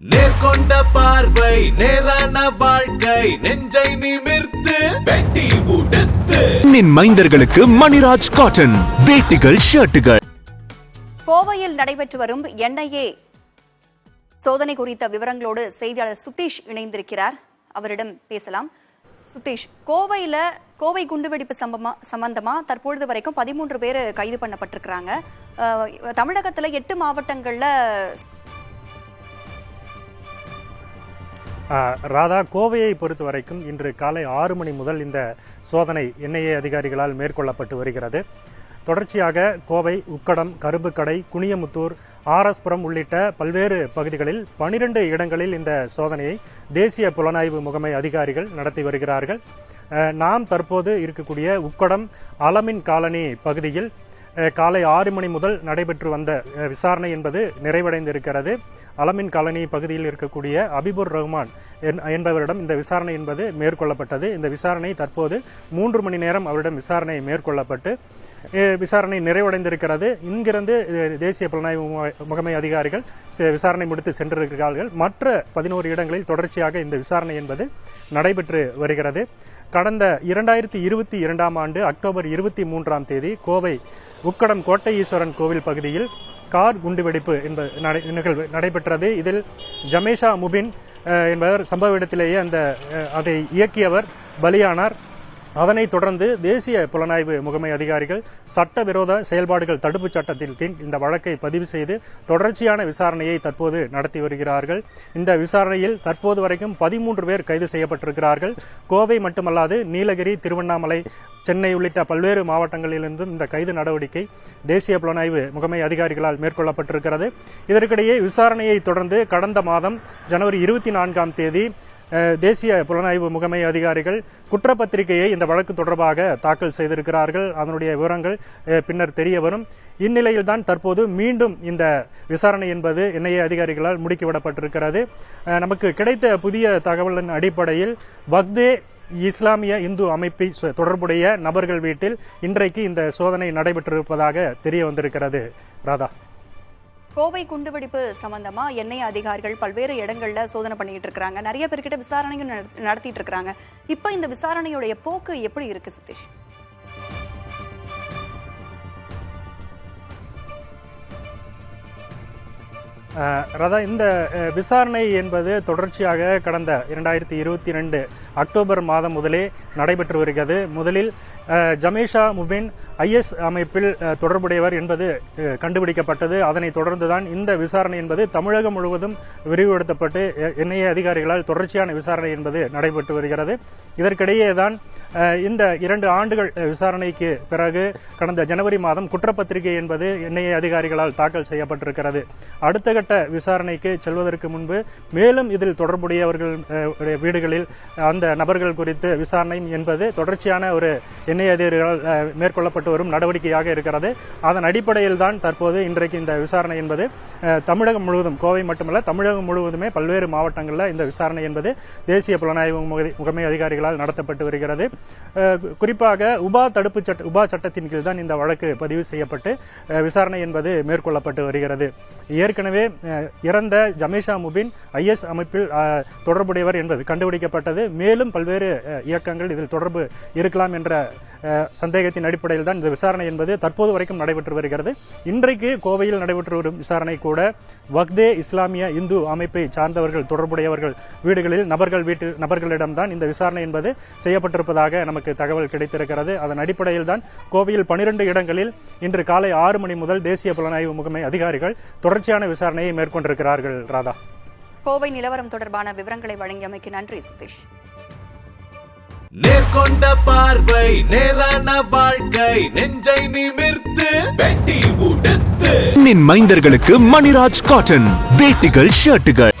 நேர்கொண்ட பார்வை நேரான வாழ்க்கை நெஞ்சை நிமிர்த்து வெட்டி உடுத்து மைந்தர்களுக்கு மணிராஜ் காட்டன் வேட்டிகள் ஷர்ட்டுகள். கோவையில் நடைபெற்று வரும் NIA சோதனை குறித்த விவரங்களோடு செய்தியாளர் சுதீஷ் இணைந்திருக்கிறார். அவரிடம் பேசலாம். சுதீஷ், கோவை குண்டுவெடிப்பு சம்பந்தமா தற்பொழுது வரைக்கும் 13 பேர் கைது பண்ணப்பட்டிருக்கிறாங்க. தமிழகத்துல 8 மாவட்டங்கள்ல ராதா, கோவையை பொறுத்த வரைக்கும் இன்று காலை 6 மணி முதல் இந்த சோதனை NIA அதிகாரிகளால் மேற்கொள்ளப்பட்டு வருகிறது. தொடர்ச்சியாக கோவை, உக்கடம், கரும்புக்கடை, குனியமுத்தூர், RS புரம் உள்ளிட்ட பல்வேறு பகுதிகளில் 12 இடங்களில் இந்த சோதனையை தேசிய புலனாய்வு முகமை அதிகாரிகள் நடத்தி வருகிறார்கள். நாம் தற்போது இருக்கக்கூடிய உக்கடம் அலமின் காலனி பகுதியில் காலை 6 மணி முதல் நடைபெற்று வந்த விசாரணை என்பது நிறைவடைந்திருக்கிறது. அலமின் காலனி பகுதியில் இருக்கக்கூடிய அபிபுர் ரஹ்மான் என்பவரிடம் இந்த விசாரணை என்பது மேற்கொள்ளப்பட்டது. இந்த விசாரணை தற்போது 3 மணி நேரம் அவரிடம் விசாரணை மேற்கொள்ளப்பட்டு விசாரணை நிறைவடைந்திருக்கிறது. இங்கிருந்து தேசிய புலனாய்வு முகமை அதிகாரிகள் விசாரணை முடித்து சென்றிருக்கிறார்கள். மற்ற 11 இடங்களில் தொடர்ச்சியாக இந்த விசாரணை என்பது நடைபெற்று வருகிறது. கடந்த 2022ஆம் ஆண்டு அக்டோபர் 23ஆம் தேதி கோவை உக்கடம் கோட்டை ஈஸ்வரன் கோவில் பகுதியில் கார் குண்டுவெடிப்பு நிகழ்வு நடைபெற்றது. இதில் ஜமேஷா முபின் என்பவர் சம்பவ இடத்திலேயே அதை இயக்கியவர் பலியானார். அதனைத் தொடர்ந்து தேசிய புலனாய்வு முகமை அதிகாரிகள் சட்டவிரோத செயல்பாடுகள் தடுப்பு சட்டத்தின் கீழ் இந்த வழக்கை பதிவு செய்து தொடர்ச்சியான விசாரணையை தற்போது நடத்தி வருகிறார்கள். இந்த விசாரணையில் தற்போது வரைக்கும் 13 பேர் கைது செய்யப்பட்டிருக்கிறார்கள். கோவை மட்டுமல்லாது நீலகிரி, திருவண்ணாமலை, சென்னை உள்ளிட்ட பல்வேறு மாவட்டங்களிலிருந்தும் இந்த கைது நடவடிக்கை தேசிய புலனாய்வு முகமை அதிகாரிகளால் மேற்கொள்ளப்பட்டிருக்கிறது. இதற்கிடையே விசாரணையை தொடர்ந்து கடந்த மாதம் ஜனவரி 24ஆம் தேதி தேசிய புலனாய்வு முகமை அதிகாரிகள் குற்றப்பத்திரிகையை இந்த வழக்கு தொடர்பாக தாக்கல் செய்திருக்கிறார்கள். அதனுடைய விவரங்கள் பின்னர் தெரிய வரும். இந்நிலையில்தான் தற்போது மீண்டும் இந்த விசாரணை என்பது NIA அதிகாரிகளால் முடுக்கிவிடப்பட்டிருக்கிறது. நமக்கு கிடைத்த புதிய தகவலின் அடிப்படையில் வக்தே இஸ்லாமிய இந்து அமைப்பை தொடர்புடைய நபர்கள் வீட்டில் இன்றைக்கு இந்த சோதனை நடைபெற்றிருப்பதாக தெரிய வந்திருக்கிறது. ராதா, கோவை குண்டுவெடிப்பு சம்பந்தமா NIA அதிகாரிகள் பல்வேறு இடங்கள்ல சோதனை பண்ணிட்டு இருக்காங்க. நிறைய பேர்கிட்ட விசாரணையும் நடத்திட்டு இருக்காங்க. இப்ப இந்த விசாரணையுடைய போக்கு எப்படி இருக்கு சுதீஷ்? ராதா, இந்த விசாரணை என்பது தொடர்ச்சியாக கடந்த 2022 அக்டோபர் மாதம் முதலே நடைபெற்று வருகிறது. முதலில் ஜமேஷா முபின் IS அமைப்பில் தொடர்புடையவர் என்பது கண்டுபிடிக்கப்பட்டது. அதனைத் தொடர்ந்துதான் இந்த விசாரணை என்பது தமிழகம் முழுவதும் விரிவுபடுத்தப்பட்டு NIA அதிகாரிகளால் தொடர்ச்சியான விசாரணை என்பது நடைபெற்று வருகிறது. இதற்கிடையே தான் இந்த 2 ஆண்டுகள் விசாரணைக்கு பிறகு கடந்த ஜனவரி மாதம் குற்றப்பத்திரிகை என்பது NIA அதிகாரிகளால் தாக்கல் செய்யப்பட்டிருக்கிறது. அடுத்த கட்ட விசாரணைக்கு செல்வதற்கு முன்பு மேலும் இதில் தொடர்புடையவர்கள் வீடுகளில் அந்த நபர்கள் குறித்து விசாரணை என்பது தொடர்ச்சியான ஒரு NIA அதிகாரிகளால் மேற்கொள்ளப்பட்டு வரும் நடவடிக்கையாக இருக்கிறது. அதன் அடிப்படையில் தான் தற்போது இன்றைக்கு இந்த விசாரணை என்பது தமிழகம் முழுவதும், கோவை மட்டுமல்ல தமிழகம் முழுவதுமே பல்வேறு மாவட்டங்களில் இந்த விசாரணை என்பது தேசிய புலனாய்வு முகமை அதிகாரிகளால் நடத்தப்பட்டு வருகிறது. குறிப்பாக உபா சட்டத்தின் கீழ் தான் இந்த வழக்கு பதிவு செய்யப்பட்டு விசாரணை என்பது மேற்கொள்ளப்பட்டு வருகிறது. ஏற்கனவே இறந்த ஜமேஷா முபின் IS அமைப்பில் தொடர்புடையவர் என்பது கண்டுபிடிக்கப்பட்டது. மேலும் பல்வேறு இயக்கங்கள் இதில் தொடர்பு இருக்கலாம் என்ற சந்தேகத்தின் அடிப்படையில் தான் இந்த விசாரணை என்பது தற்போது வரைக்கும் நடைபெற்று வருகிறது. இன்றைக்கு கோவையில் நடைபெற்று வரும் விசாரணை கூட வக்தே இஸ்லாமிய இந்து அமைப்பை சார்ந்தவர்கள் தொடர்புடையவர்கள் வீடுகளில் நபர்களிடம்தான் இந்த விசாரணை என்பது செய்யப்பட்டிருப்பதாக நமக்கு தகவல் கிடைத்திருக்கிறது. அதன் அடிப்படையில் தான் கோவையில் 12 இடங்களில் இன்று காலை 6 மணி முதல் தேசிய புலனாய்வு முகமை அதிகாரிகள் தொடர்ச்சியான விசாரணையை மேற்கொண்டிருக்கிறார்கள். ராதா, கோவை நிலவரம் தொடர்பான விவரங்களை வழங்கியமைக்கு நன்றி சுதீஷ். நேர்கொண்ட பார்வை நேரான வாழ்க்கை நெஞ்சை நிமிர்த்து வெட்டி உடுத்து மைந்தர்களுக்கு மணிராஜ் காட்டன் வேட்டிகள் ஷர்ட்டுகள்.